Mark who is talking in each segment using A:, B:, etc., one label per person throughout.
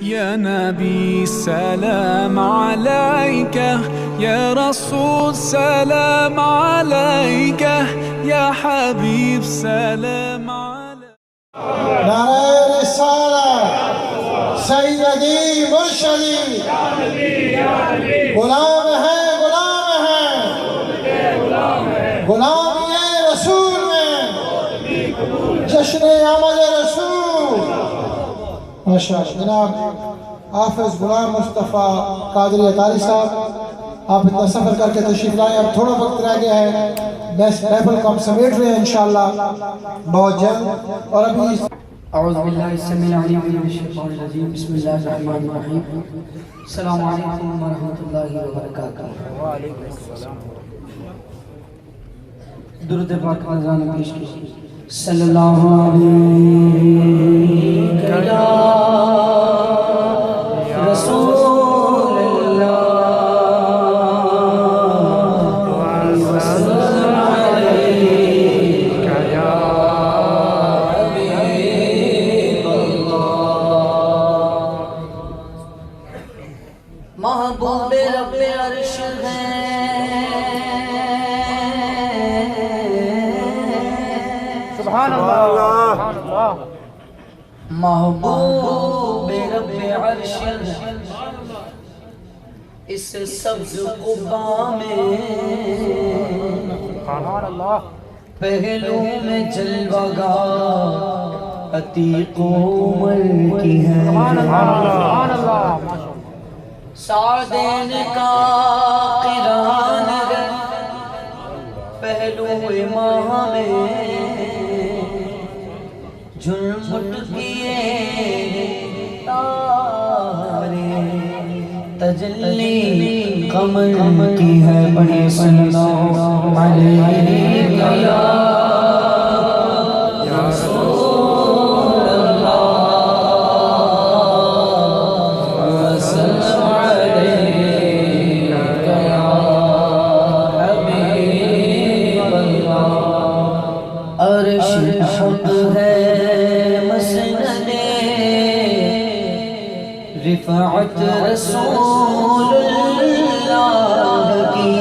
A: يا نبي سلام عليك، يا رسول سلام عليك، يا حبيب سلام عليك.
B: نعرہ رسالت سیدی مرشدی غلام ہیں غلامی رسول میں جشن آمد رسول. ماشاءاللہ جناب حافظ غلام مصطفیٰ قادری اطاری صاحب، آپ اتنا سفر کر کے تشریف لائیں. اب تھوڑا وقت رہ گیا ہے، محفل کو ہم سمیٹ رہے ہیں انشاءاللہ بہت جلد. اور ابھی
C: اعوذ باللہ السمیع العلیم من الشیطان الرجیم، بسم اللہ الرحمن الرحیم. السلام علیکم ورحمۃ اللہ وبرکاتہ. درود پاک نذرانہ پیش کیجیے. صلی اللہ علیہ یا رسول محبوب رب عرش ہے،
D: سبحان اللہ.
C: محبوب رب عرش ہے. اس سبز قبا میں
D: سبحان اللہ.
C: پہلو میں جلوہ گاہ عتیق عمر کی ہے.
D: سبحان اللہ.
C: سعدین کا قران ہے پہلو ماہ میں، جھلمٹ کیے تارے تجلی قمر کی ہے. بڑی صلی اللہ علیہ یا رسول اللہ عرش حق ہے مسند رفعت رسول اللہ کی.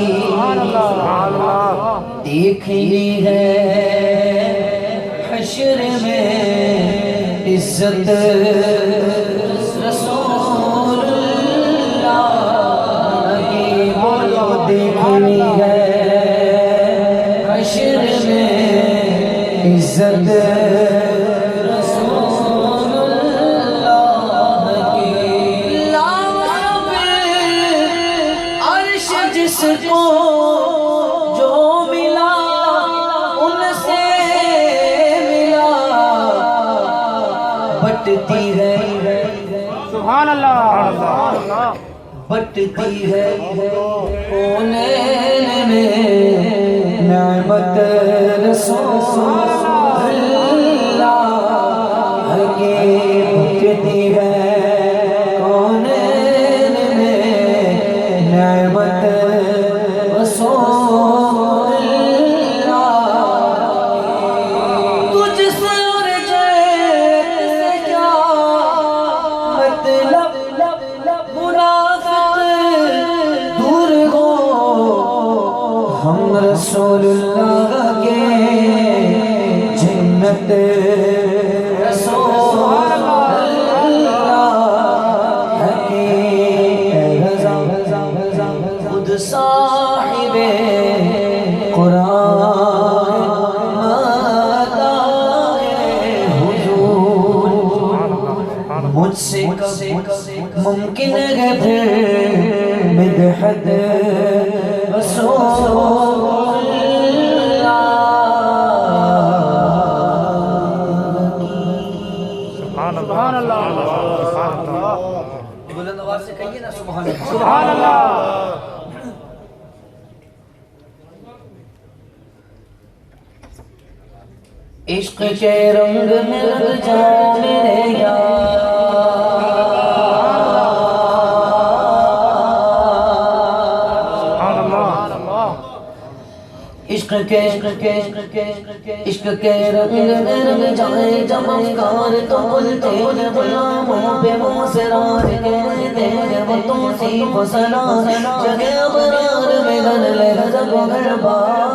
C: دیکھنی ہے حشر میں عزت رسول اللہ کی. بولو دیکھنی ہے حشر میں عزت رسول اللہ کی. لاوہ عرش جس کو جو ملا ان سے ملا، بٹتی ہے
D: سبحان اللہ.
C: بٹتی ہے کونین میں نعمت رسول اللہ کی. بٹتی ہے کونین میں نعمت رسول اللہ. تجھ سے اور جیسے کیا مطلب، منافق دور ہو، ہم رسول اللہ کے جنت رسول اللہ کی. رضا خود صاحب قرآن ماتا ہے حضور. مجھ سے ممکن ہے پھر مدحت رسول اللہ کی.
D: سبحان اللہ.
C: بلند آواز سے کہیے نا سبحان اللہ.
D: سبحان اللہ.
C: عشق کے رنگ میں لگ جاؤ میرے یار، عشق عشق کے رنگ میں رنگ جائے جب افکار تو بولتے ہیں غلاموں پہ موسرار کہتے ہیں وہ توصیف و ثنا جگہ ابرار میں گن لے غضب و غربار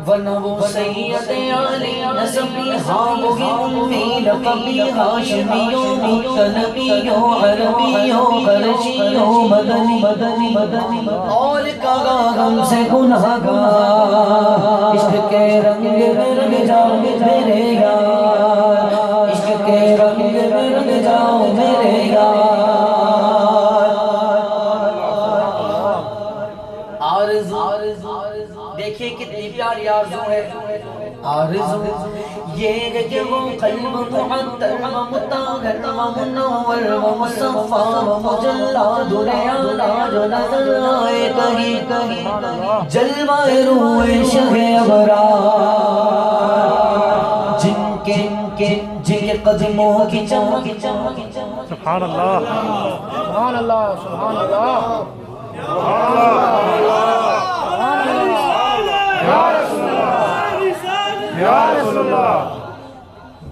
C: ورنہ وہ سید علی نسبی ہاں وہی امی لقبی ہاشمیوں مطلبیوں عربیوں قریشیوں مدنی اور کہا ہم سے گنہگار عشق کے رنگ میں رنگ جاؤ میرے یار عشق کے رنگ میں رنگ جاؤ میرے یار دیکھیے کتنی پیاری آرزو ہے آرزو یہ ہے کہ وہ قلب معطر و مطہر و منور و مصفا و مجلا دنیا جو نظر آئے کہیں جلوہ روح شہ ابرار جن کے قدموں کی چمک
D: سبحان اللہ سبحان اللہ سبحان اللہ یا رسول اللہ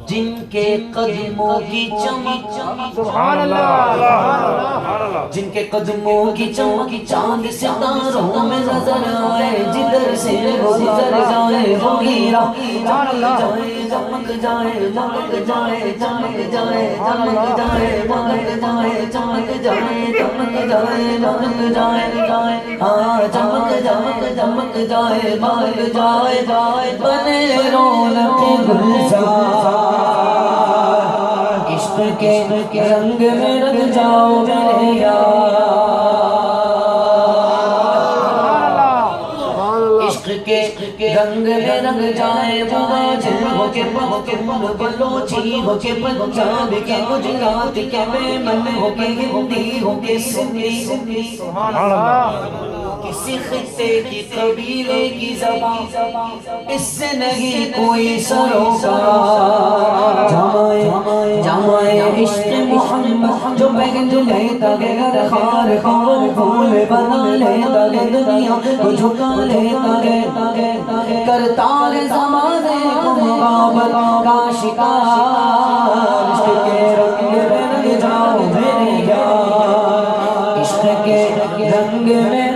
C: جن کے قدموں کی چمک
D: سبحان اللہ
C: جن کے قدموں کی چمک چاند ستاروں میں نظر آئے جدھر سے وہ گزر جائے وہ ہیرا چمک جائے چمک جائے چمک جائے چمک جائے چمک جائے چمک جائے چمک جائے چمک جائے ہاں چمک چمک چمک جائے بھاگ جائے بنے رونق گلزار عشق کے رنگ میں رنگ جاؤ میرے یار عشق کے رنگ میں رنگ جائے مہاجر ہو کے بلوچی ہو کے پنجاب کے گجرات کے میمن ہو کے ہندی ہو کے سندھی
D: سبحان اللہ
C: کسی خطے کی قبیلے کی زبان اس سے نہیں کوئی سروکار جامعے عشق محمد جو پہن لیتا غیر خار خار پھول بنا لیتا دنیا کو جھکا لیتا کرتا ہے زمانے کو مقابل کا شکار عشق کے رنگ میں رنگ جاؤ میرے یار عشق کے رنگ میں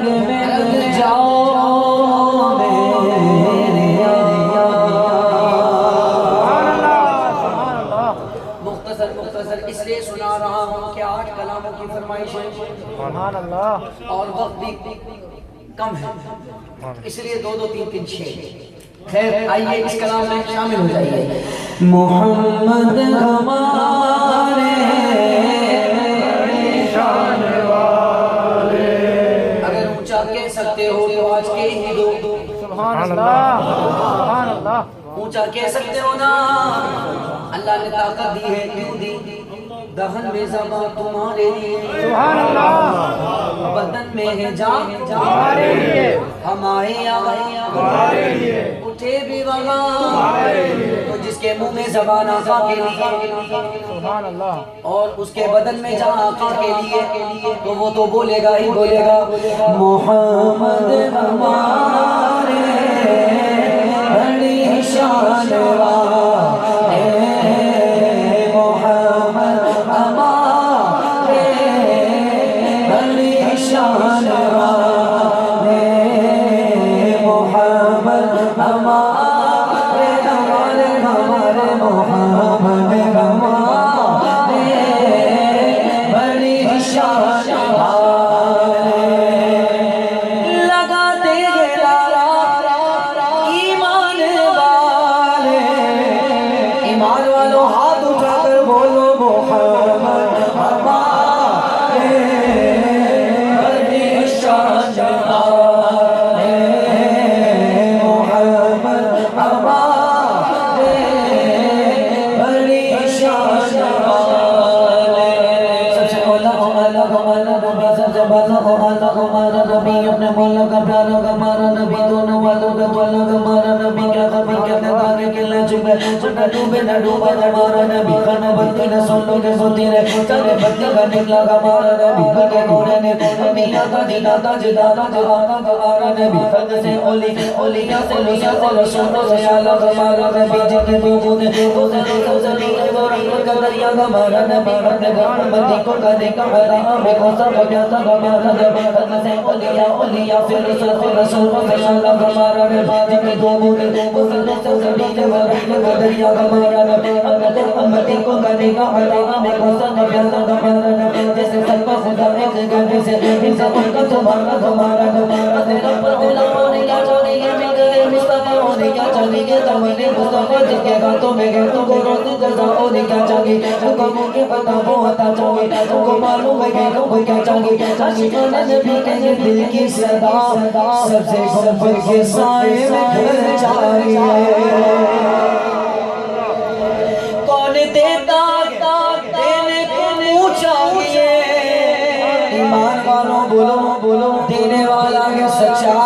C: اس لیے سنا رہا ہوں کہ 8 کلاموں کی فرمائش ہے
D: سبحان اللہ
C: اور وقت بھی کم ہے اس لیے 2 2 3 3 6 خیر آئیے اس کلام میں شامل ہو جائیے محمد ہمارے شان والے اگر اونچا کہہ سکتے ہو تو آج کے ہی دو
D: سبحان اللہ سبحان اللہ
C: اونچا کہہ سکتے ہو نا اللہ نے طاقت دی ہے کیوں دی دہن میں زباں تمہارے لیے
D: سبحان اللہ
C: بدن میں ہے جان
D: ہمارے لیے
C: ہمارے
D: ہمارے لیے
C: اٹھے بھی وہاں تو جس کے منہ میں زبان آقا کے لیے
D: سبحان اللہ
C: اور اس کے بدن میں جان آقا کے لیے تو وہ تو بولے گا ہی بولے گا محمد ہمارے بڑی شان والے محمد ہمارے بڑی شان والے محمد ہمارے ہمارے ہمارے محمد ہمارے بڑی شان والے لگاتے ہیں لارا ایمان والے ایمان والوں ہاتھ اٹھا کر بولو محمد ہمارے بڑی شان والے محمد ہمارے بڑی شان والے سب سے اولا ہمارا نبی سب سے بڑا ہمارا نبی اپنے مولا کا پیارا ہمارا نبی دونوں والوں کا دولا ہمارا نبی کیا خبر کیا تارے کے لے چکے نہ ڈوبے نہ ڈوبا ہمارا نبی کھانا بندی نہ سن لو کہ سوتی رہے چلے بندی کا نکلا ہمارا نبی بھگے گوڑے نے میاں کا جدادا جدادا جدادا ہمارا نبی خد سے اولیاء سے لیا سے رسولوں سے آلہ ہمارا نبی جن کے وجود وہ زمین وہ رحمت کا دریا ہمارا نبی اپنے گھر بندی کو کرنے کا حرام ہے کو سب پیاتا ہمارا نبی خد سے اولیاء پھر رسولوں سے آلہ ہمارا نبی جن کے وجود وہ زمین وہ رحمت کا دریا ہمارا نبی اپنے گھر بندی کو کرنے کا حرام ہے کو سب پیاتا ہمارا نبی جیسے سب کو خدا ایک گھر سے ان سے ان کا تمہارا ہمارا تیرا پر غلام ہونے کیا چاہیے مل گئے مصطفیٰ ہونے کیا چاہیے تمہیں مصطفیٰ جن کے ہاتھوں میں گئے تم کو روز جزا ہونے کیا چاہیے تم کو منہ کے پتا وہ ہوتا چاہیے تم کو معلوم ہے کہ تم کو کیا چاہیے عاشقان نبی کے یہ دل کی صدا سب سے گنبد کے سائے میں گھر چاہیے کون دیتا دینے کو منہ چاہیے ایمان والوں بولو بولو دینے والا ہے سچا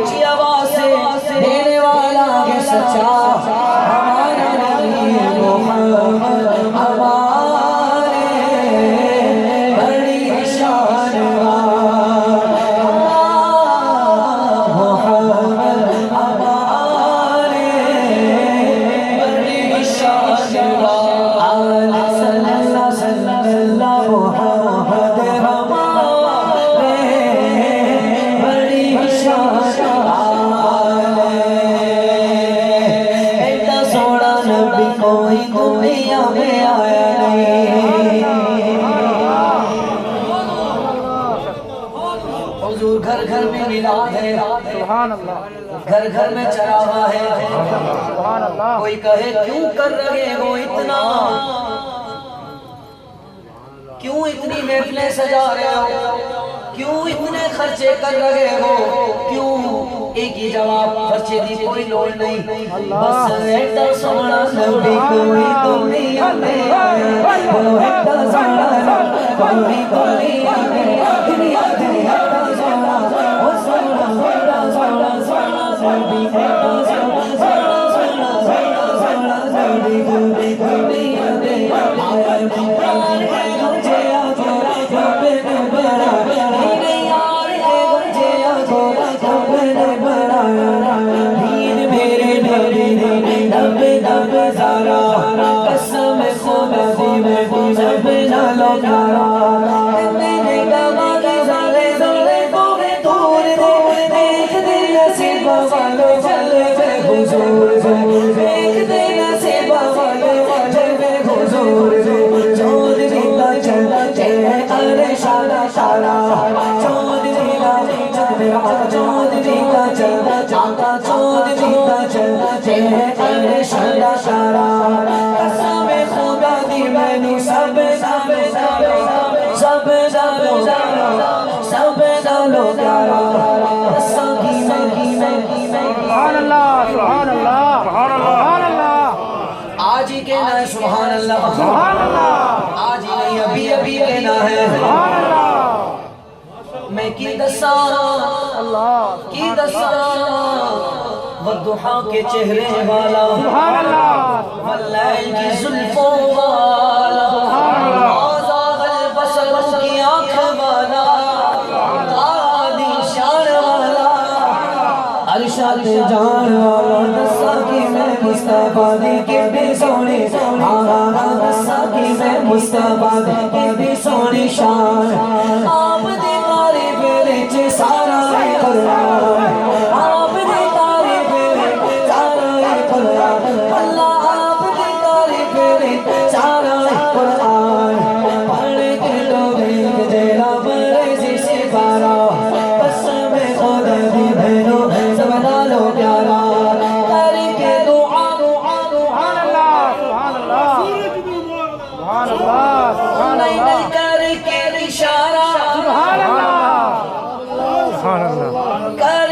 C: جی آواز سے دینے والا ہے سچا ہمارا نبی محمد ہمارے بڑی شان محمد ہمارے بڑی شان صلی اللہ محمد ہمارے بڑی شان ایتا سوڑا نبی کوئی دنیا میں آیا نہیں حضور گھر گھر میں میلاد ہے
D: سبحان اللہ
C: گھر گھر میں چراغا ہے
D: سبحان اللہ
C: کوئی کہے کیوں کر رہے ہو اتنا کیوں اتنی محفلیں سجا رہے ہو کیوں اتنے خرچے کر رہے ہو کیوں ایک ہی جواب خرچے دی کوئی لوڑ نہیں بس ایتا سونا نبی کوئی دنیا میں آیا بولو ایتا سونا نبی کوئی دنیا میں ایتا سونا وہ سونا ایتا سونا سونا نبی ایتا سونا سونا سونا سونا نبی کوئی دنیا میں آیا مقرار ہے گھنجے آگورا کبھنے بڑا دین یار ہے گھنجے آگورا کبھنے بڑا دین میرے نبی دب دب زارا قسم خدا دی میں سب نالو کارا میرے گاما کی زالے زالے کوگے دور دے دیکھ دے نصیب والو جلوے حضور دیکھ دے نصیب والو جلوے حضور چود دیتا چلتے ارے شادا شادا چود دیتا چود دیتا چلتا چود دیتا چلتے ارے شادا شادا قسم خدا دی میں نو سب ڈالو پیارا
D: سبحان اللہ سبحان اللہ سبحان اللہ
C: آج ہی کہنا ہے سبحان اللہ
D: سبحان اللہ
C: آج ہی نہیں ابھی ابھی کہنا ہے
D: سبحان اللہ
C: میں کی دساں
D: اللہ
C: کی دساں والضحا کے چہرے والا
D: سبحان اللہ
C: واللیل کی زلفوں والا آزاغ البصر کی آنکھ والا قادی شان والا ارشاد جان والا دسا کی میں مصطفیٰ دی کے بھی سونی دسا کی میں مصطفیٰ دی کے بھی سونی شان آپ دی تعریف وچ سارا قرآن آپ دی تعریف وچ سارا قرآن اللہ آپ دی تعریف وچ سارا قرآن پڑھ کے تو بھی جیڑا مرضی سے پارا قسم خدا دی بہنوں سب نالو پیارا کر کے دعا
D: سبحان اللہ سبحان اللہ سبحان اللہ سبحان
C: نہیں
D: اللہ
C: نہیں کر کے اشارہ
D: سبحان اللہ سبحان اللہ
C: کر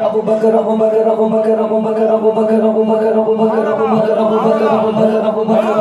C: Abu Bakar Abu Bakar Abu Bakar Abu Bakar Abu Bakar Abu Bakar Abu Bakar Abu Bakar Abu Bakar Abu Bakar Abu Bakar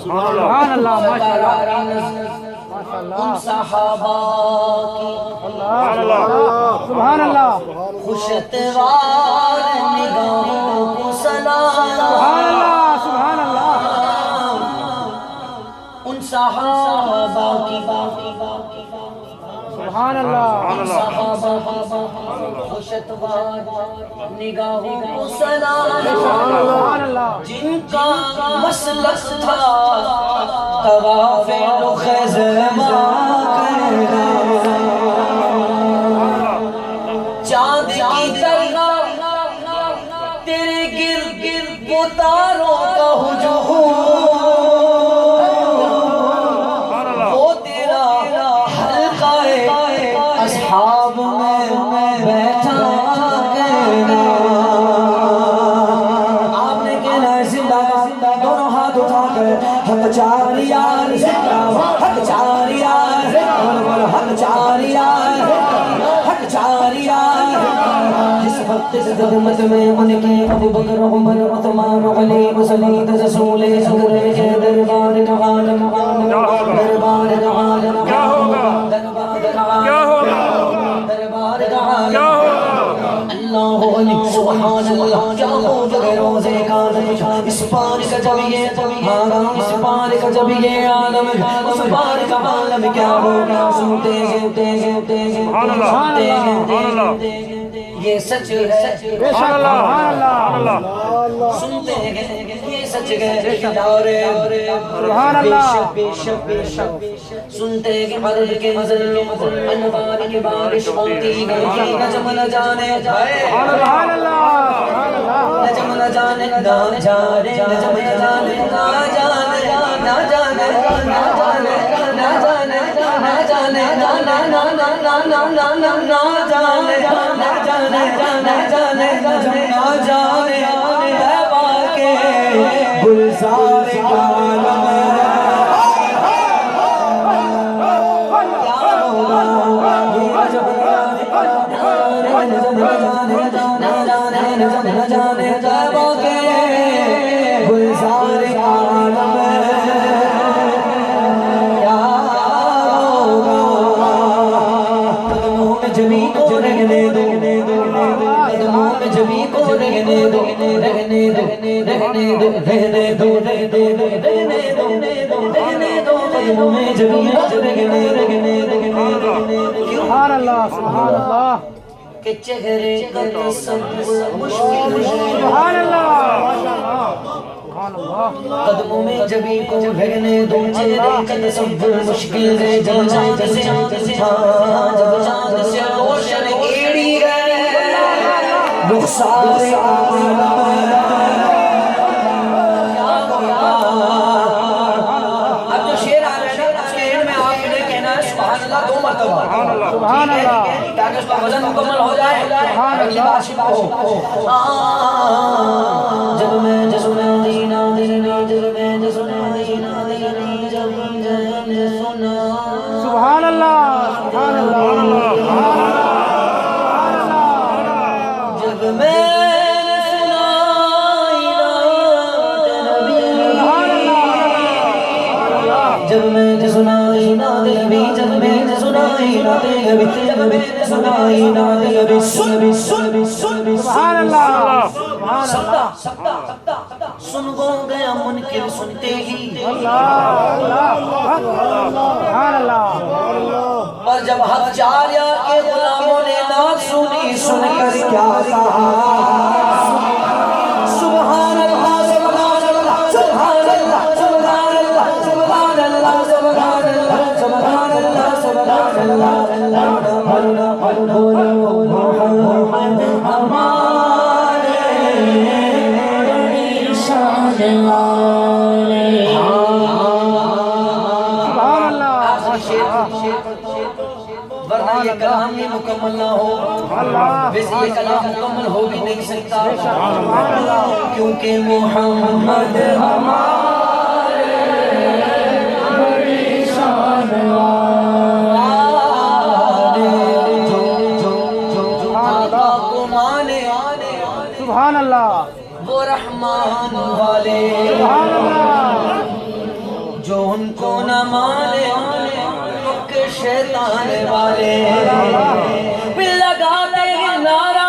D: سبحان اللہ
C: ان صحابہ
D: سبحان اللہ
C: خوشتوار نگاہوں کو سلام
D: سبحان اللہ سبحان اللہ
C: ان صحابہ کی
D: سبحان اللہ
C: خوشتوار نگاہوں کو سلام
D: سبحان اللہ
C: جن کا مسلک تھا طواف رخ زمان چاند کی طرح تیرے گرد وہ تاروں کا ہجوم وہ تیرا حلقہ اصحاب میں بیٹھا آپ نے کہنا ہے زندہ دونوں ہاتھ اٹھا کر حق چاریار حق چاریار حق چاریار حق چاریار جس وقت خدمت میں ان کے ابو بکر عمر عثمان علی وسلید رسول صدر کے دربار کا عالم دربار کا عالم دربار کا عالم دربار کا عالم اللہ علی سبحان اللہ کیا ہو گئے روزے کا اس پار کا جب یہ اس پار کا جب یہ عالم اس پار کا عالم کیا ہوگا سنتے ہیں یہ سچ ہے
D: سبحان اللہ
C: سنتے ہیں یہ سچ ہے
D: سبحان اللہ
C: بے شک سنتے ہیں عرب کے نظر انوار کی بارش ہوتی ہے نجم نہ جانے
D: سبحان اللہ
C: نجم نہ جانے نجم نہ جانے نہ جانے نہ جانے نہ جانے نہ جانے نہ جانے نہ جانے نہ جانے بابا کے گلزار کا عالم کیا ہوگا نہ جانے بابا کے گلزار کا عالم جمی کو رہنے دو قدموں میں جمی کو رہنے دو رہنے دو رہنے دو رہنے دو رہنے دو رہنے دو قدموں میں جمی کو رہنے
D: سبحان اللہ سبحان اللہ
C: کہ چہرے کا تصور مشکل ہے
D: سبحان اللہ سبحان اللہ
C: قدموں میں جبھی کو رہنے دو چہرے کا تصور مشکل ہے جب چاند سے روشن ایڑی ہے رخسار عالم اب جو شعر آ رہا ہے نا اس کے اینڈ میں آپ نے کہنا ہے سبحان اللہ 2 مرتبہ
D: سبحان اللہ
C: تاکہ اس کا وزن مکمل ہو جائے اگلی بار شفا ہو جب میں جسنا دینا دینا جب میں جسنا دینا دینا جب میں سنا
D: سبحان اللہ سبحان اللہ
C: جب میں جب میں سنائی ناد نبی جب میں سنائی ناد نبی جب میں سنائی ناد نبی
D: سبحان اللہ
C: سبتا سن گو گیا منکر سنتے ہی
D: سبحان اللہ
C: اور جب حق چاریا کے غلاموں نے نعت سنی سن کر کیا کہا سبحان اللہ سبحان اللہ سبحان اللہ سبحان اللہ سبحان اللہ سبحان اللہ سبحان اللہ سبحان اللہ مکمل نہ ہو ویسے یہ کلام مکمل ہو بھی نہیں سکتا کیونکہ محمد ہمارے بڑی شان والے جو آقا کو مانے
D: سبحان اللہ
C: وہ رحمان والے جو ان کو نہ مانے کہ شیطان والے لگاتے ہیں نعرہ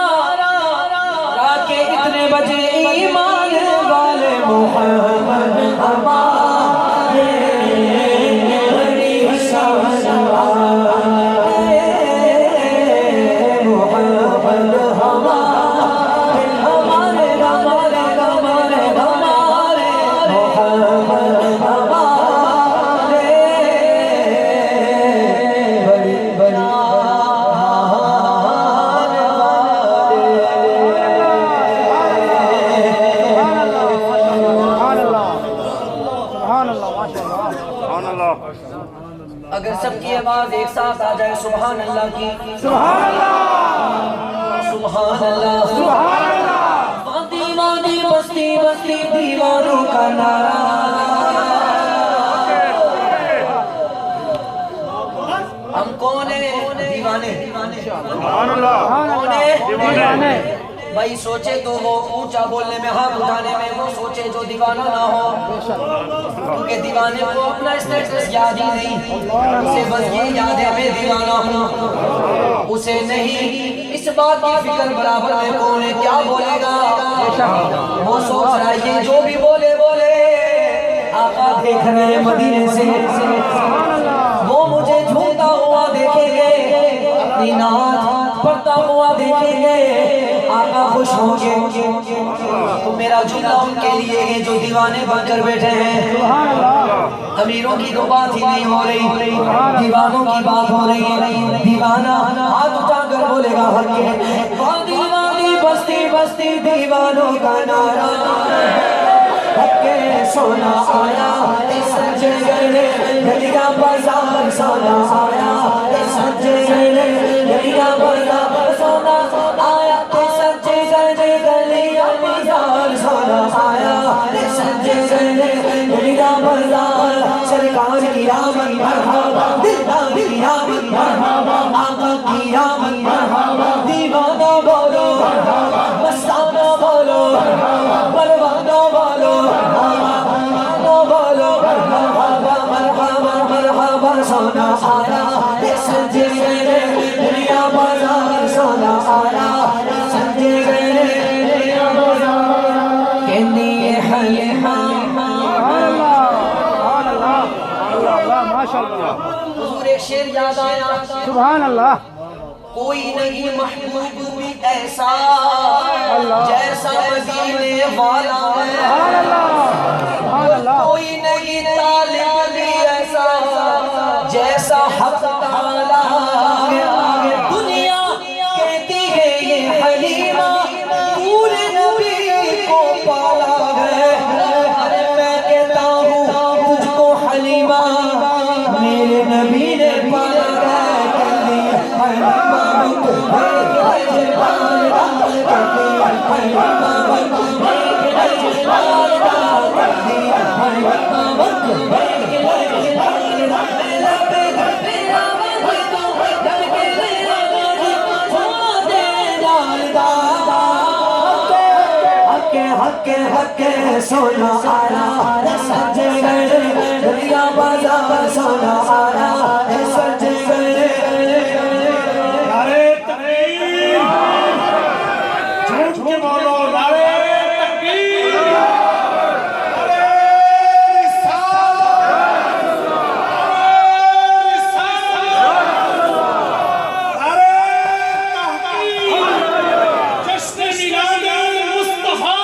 C: رات کے اتنے بجے ایمان والے محمد ہمارے بڑی شان والے محمد ہمارے ہمارے ہمارے ہمارے ہمارے محمد ہمارے بڑی بڑی
D: سبحان اللہ ماشاءاللہ
C: اگر سب کی آواز ایک ساتھ آ جائے سبحان اللہ کی
D: سبحان اللہ
C: سبحان اللہ
D: سبحان اللہ
C: دیوانی بستی بستی دیوانوں کا نعرہ ہم کون ہیں دیوانے
D: سبحان اللہ
C: کون ہیں
D: دیوانے
C: بھائی سوچے تو وہ اونچا بولنے میں ہاتھ اٹھانے میں وہ سوچے جو دیوانہ نہ ہو کیونکہ دیوانے کو اپنا اسٹیٹس یاد ہی نہیں اسے بس یہ یاد ہے میں دیوانہ ہوں اسے نہیں اس بات کی فکر برابر میں کون ہے کیا بولے گا وہ سوچ رہا ہے یہ جو بھی بولے بولے آقا دیکھ رہے ہیں مدینے سے وہ مجھے جھومتا ہوا دیکھیں گے اپنی نعت پڑھتا ہوا دیکھیں گے آقا خوش ہوں گے تو میرا جملہ ان کے لیے ہے جو دیوانے بن کر بیٹھے ہیں امیروں کی تو بات ہی نہیں ہو رہی دیوانوں کی بات ہو رہی ہے دیوانہ ہاتھ اٹھا کر بولے گا حق ہے دیوانی بستی بستی دیوانوں کا نعرہ حق سونا آیا سجے گئے گلیاں بازار سونا آیا سجے گئے گلیاں بازار سونا آیا سجے گئے گلیاں بازار سونا آیا سجے گئے گلیاں بازار سرکار کی آمد مرحبا دلدار کی آمد مرحبا آقا کی آمد مرحبا دیوانہ بولو مستانہ بولو پروانہ بولو مرحبا سونا آیا سجے گئے دنیا بازار سونا آیا سجے گئے دنیا بازار کہنی حلی
D: ماشاءاللہ
C: حضور ایک شعر یاد آیا
D: سبحان اللہ
C: کوئی نہیں محبوب بھی ایسا جیسا مدینے والا ہے کوئی نہیں طالب بھی ایسا جیسا حق تعالیٰ ہے دنیا کہتی ہے یہ حلیمہ پورے نبی کو پالا ہے ارے میں کہتا ہوں تجھ کو حلیمہ میرے نبی نے پالا ہے سونا آیا سجے گئے دنیا بازار سونا آیا سجے گئے
D: نعرہ تکبیر جھوم کے بولو نعرہ تکبیر نعرہ رسالت نعرہ تحقیق جشن میلاد مصطفیٰ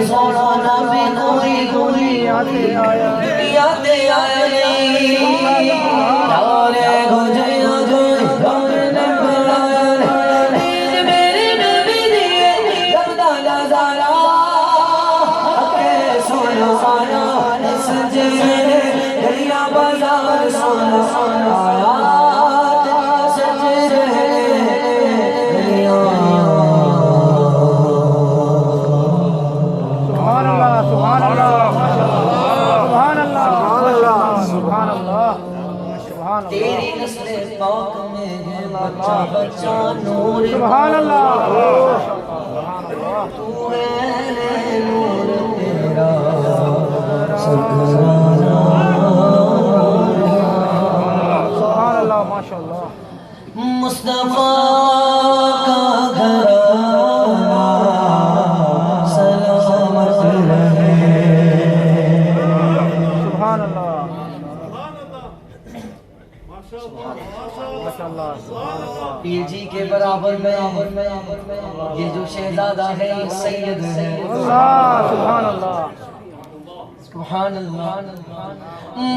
C: سونا میں کوئی یادیں آئے بچہ بچہ نور
B: سبحان اللہ
C: تو ہے نور تیرا سبحان
B: اللہ ماشاء اللہ
C: مصطفیٰ کا گھرانہ سلامت رہے
B: سبحان اللہ ماشاء اللہ
C: پیر جی کے برابر میں یہ جو شہزادہ ہے یہ سید ہے
B: اللہ سبحان اللہ
C: سبحان اللہ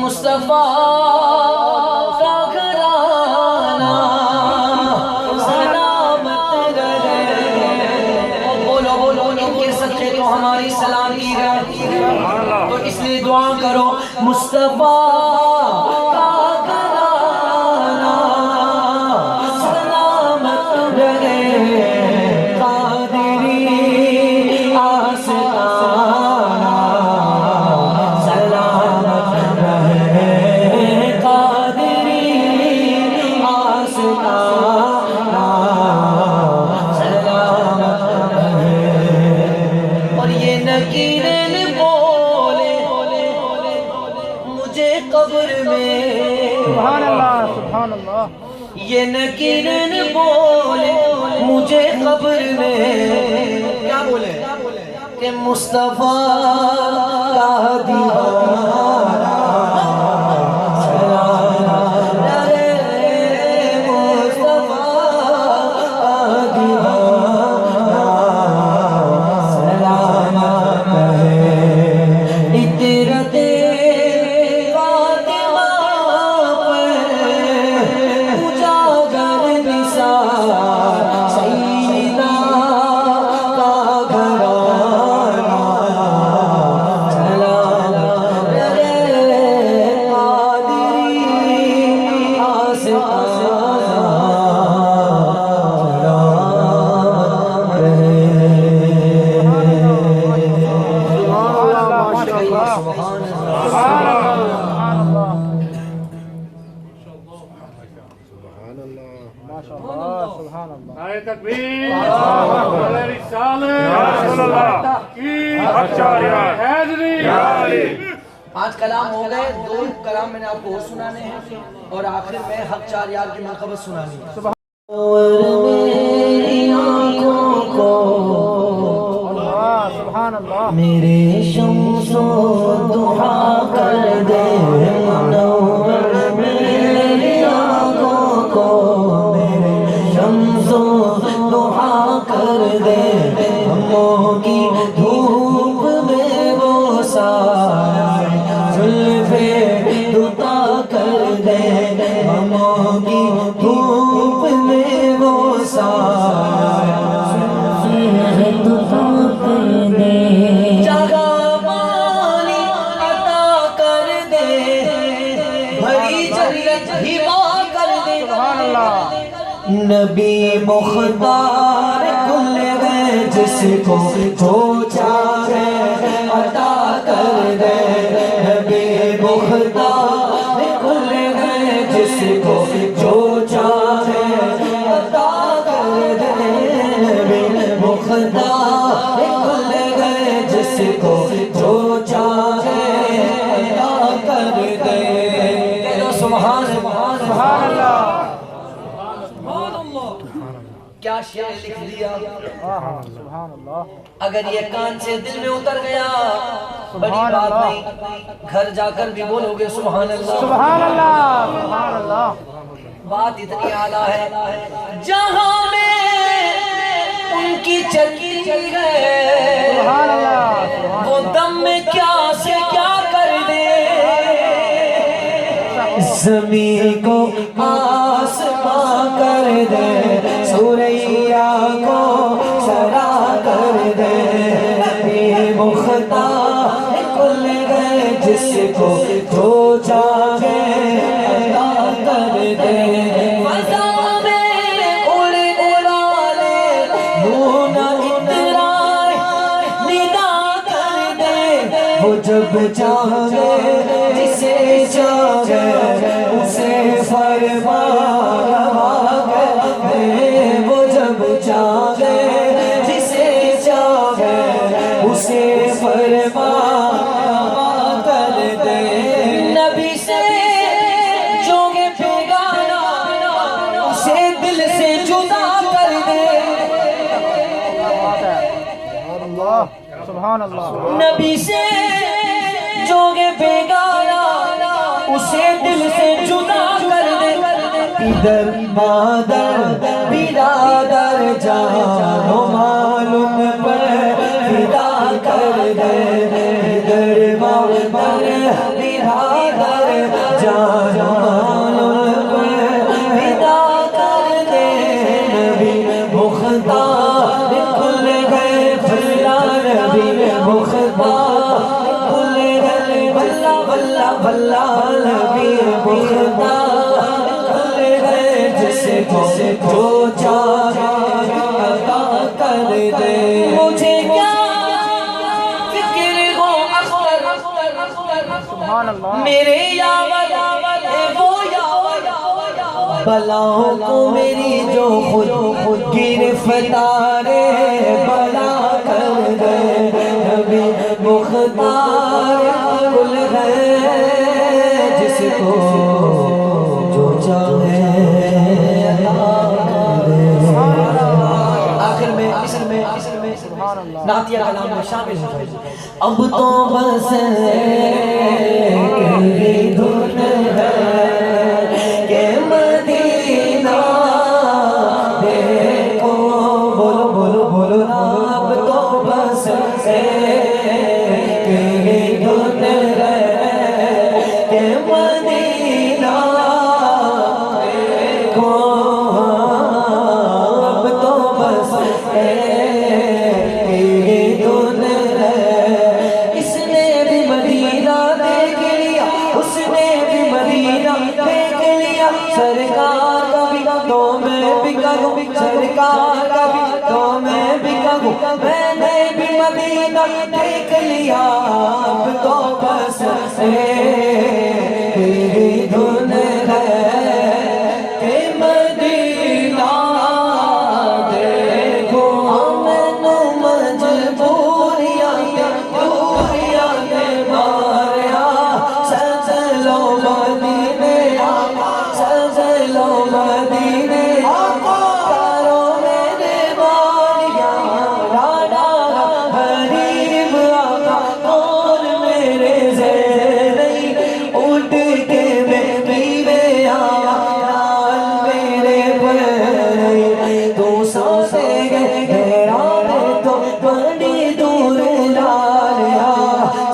C: مصطفیٰ کا گھرانہ سلامت رہے بولو بولو ان کے صدقے تو ہماری سلامی ہے تو اس لیے دعا کرو مصطفیٰ کا گھرانہ سلامت رہے قادری آستانہ سلامت رہے قادری آستانہ سلامت رہے اور یہ نکیریں بولے مجھے قبر میں
B: سبحان اللہ سبحان اللہ
C: یہ نکیریں بولے مجھے قبر میں کیا بولے کہ مصطفیٰ کا دیوانہ سلام رہے مصطفیٰ کا دیوانہ سلام رہے اطرت فاطمہ پر اجاگر نثار سیدہ کا گھرانہ سلام رہے قادری آستانہ سلام رہے سبحان اللہ
B: سبحان اللہ
D: نعرہ تکبیر علیہ رسالت کی حیدری
C: پانچ کلام ہو گئے دو کلام میں نے آپ کو اور سنانے ہیں اور آخر میں حق چار یار کی منقبت سنانی ہے اور میری آنکھوں کو
B: سبحان اللہ
C: میرے شمس و ضحا کر دے منور میری آنکھوں کو میرے شمس و ضحا کر دے ہموں کی دھوپ میں وہ سائے زلفیں دوتا کر دے ہموں کی دھوپ میں وہ سائے جگہ پانی عطا کر دے بھری جنت ہبا کر دے
B: سبحان اللہ
C: نبی مختار کل ہے جس کو جو چاہے عطا کر دے نبی مختار کل ہے جس کو جو چاہے عطا کر دے نبی مختار کل ہے جس کو جو چاہے عطا کر دے سبحان
B: سبحان اللہ
C: کیا شعر لکھ دیا
B: سبحان اللہ
C: اگر یہ کان سے دل میں اتر گیا بڑی بات نہیں گھر جا کر بھی بولو گے سبحان اللہ
B: سبحان اللہ سبحان اللہ
C: بات اتنی اعلیٰ ہے جہاں میں ان کی چلتی ہے
B: سبحان اللہ
C: وہ دم میں کیا سے کیا کر دے زمین کو آسمان کر دے سوریا کو سرا کر دے نبی مختار کل ہے جس کو جو چاہے عطا کر دے فضا میں اڑنے والے دھون اترائے ندا کر دے وہ جب چاہے جسے چاہے اسے فرما نبی سے جو گے بیگانا اسے دل سے جدا کر دے ادھر مادر برادر جان و مال ان پر فدا کر دے ادھر مادر برادر جان و مال ان پر فدا کر دے نبی مختار کل گئے بھلا نبی مختار کل گئے بھلا بھلا بھلا نبی مختار کل گئے جسے جو چاہے عطا کر دے مجھے کیا فکر ہو اختر میرے یاور ہے وہ یاور بلاؤں کو میری جو خود گرفتار بلا کر دے نبی مختار کل ہے جس کو جو چاہے آخر میں اصل میں نعتیہ کلام میں شامل ہو جائے اب تو بس ایک دھن ہے کہ مدینہ دیکھو بولو بولو بولو نا اب تو بس ایک دھن ہے کہ مدینہ دیکھو اب تو بس ایک دھن ہے اس نے بھی مدینہ دیکھ لیا اس نے بھی مدینہ دیکھ لیا سرکار کا بھی تو میں بھی کہوں سرکار کا بھی تو میں بھی کہوں میں نے بھی مدینہ دیکھ لیا اب تو بس ایک دھن ہے کہ مدینہ دیکھو میں نے مجبوریاں دوریاں نے ماریا سج لو مدینے سج لو مدینے کرو میرے باریاں رانا غریب آقا اور میرے زیریں اٹھ کے میں پیوے آیا نال میرے پر تو سوسے گئے گھرانے تو بڑی دور لالیا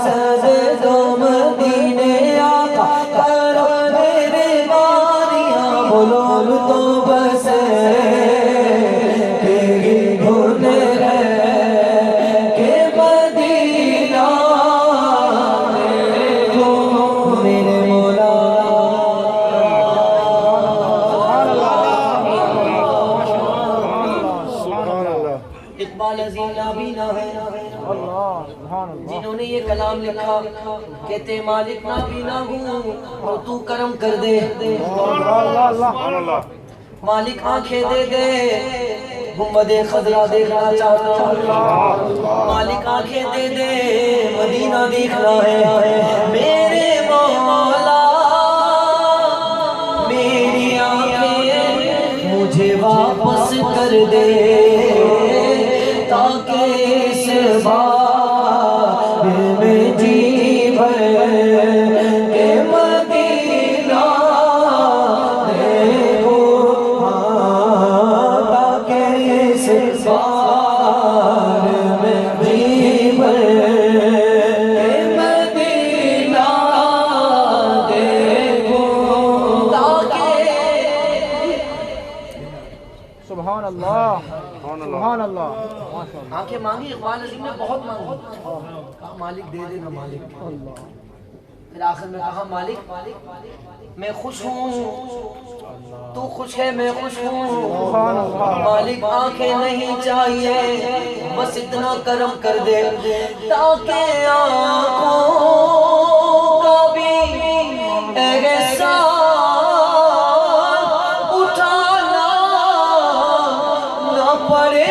C: سج دو مدینے آقا کرو میرے باریاں بولو تو بس ایک دھن ہے کہ مدینہ دیکھو میرے مولا اقبال عظیم نابینا ہے جنہوں نے یہ کلام لکھا کہتے مالک نابینا ہوں تو تو کرم کر دے مالک آنکھیں دے دے گنبد خضرا دیکھنا چاہتا ہوں مالک آنکھیں دے دے مدینہ دیکھنا ہے میرے مولا میری آنکھیں مجھے واپس کر دے تاکہ اس بار میں جی بھر کہ مدینہ دیکھو تاکہ اس بار میں جی بھر کہ مدینہ دیکھو تاکہ
B: سبحان اللہ سبحان اللہ
C: آنکھیں مانگی اقبال عظیم نے بہت مانگی کہا مالک دے دے نا مالک پھر آخر میں کہا مالک میں خوش ہوں تو خوش ہے میں خوش ہوں مالک آنکھیں نہیں چاہیے بس اتنا کرم کر دے تاکہ آنکھوں کا بھی احسان اٹھانا نہ پڑے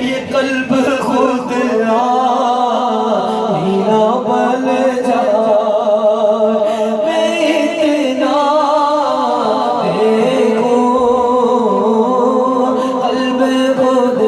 C: یہ قلب خود نہ بل جائے میں اتنا دیکھوں قلب خود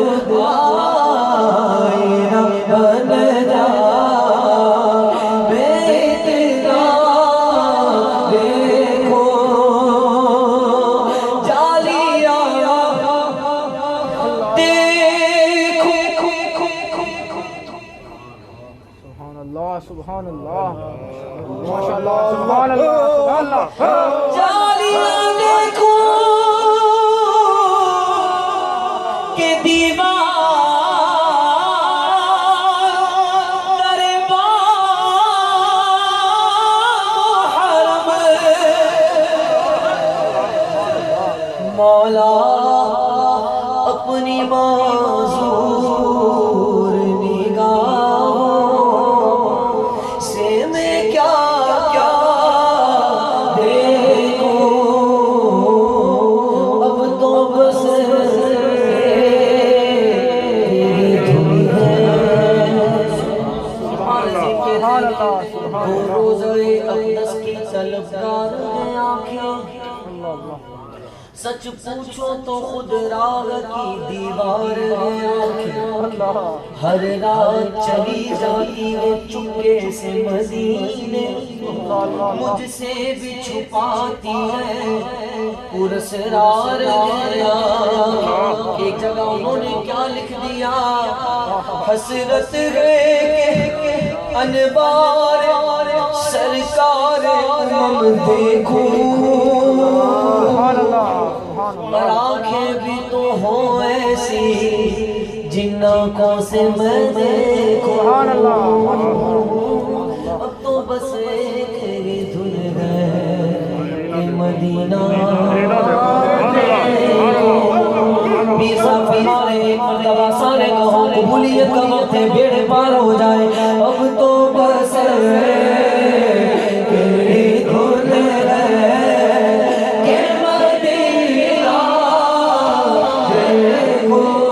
E: سبحان اللہ سبحان اللہ ماشاء اللہ سبحان اللہ سبحان اللہ
C: جالیاں دیکھو کہ دیوار دربار حرم مولا اپنی معذور نگاہوں سے میں کیا کیا دیکھوں اب تو بس تیری دھن ہے سبحان اللہ روزہ اقدس کی طلبگار ہیں آنکھیں سچ پوچھو تو خود راہ کی دیوار ہے آنکھیں ہر رات چلی جاتی ہے چپکے سے مدینے مجھ سے بھی چھپاتی ہے پرسرار ہے ایک جگہ انہوں نے کیا لکھ دیا حسرت ہے کہ انوار سرکار امم دیکھوں اور آنکھیں بھی تو ہوں ایسی جن آنکھوں سے میں دیکھوں اب تو بس تیری دھن ہے کہ مدینہ پیر صاحب فرما رہے ایک مرتبہ سارے کہو قبولیت کا وقت ہے بیڑے پار ہو جائے اب تو بس تیری دھن ہے کہ مدینہ دیکھو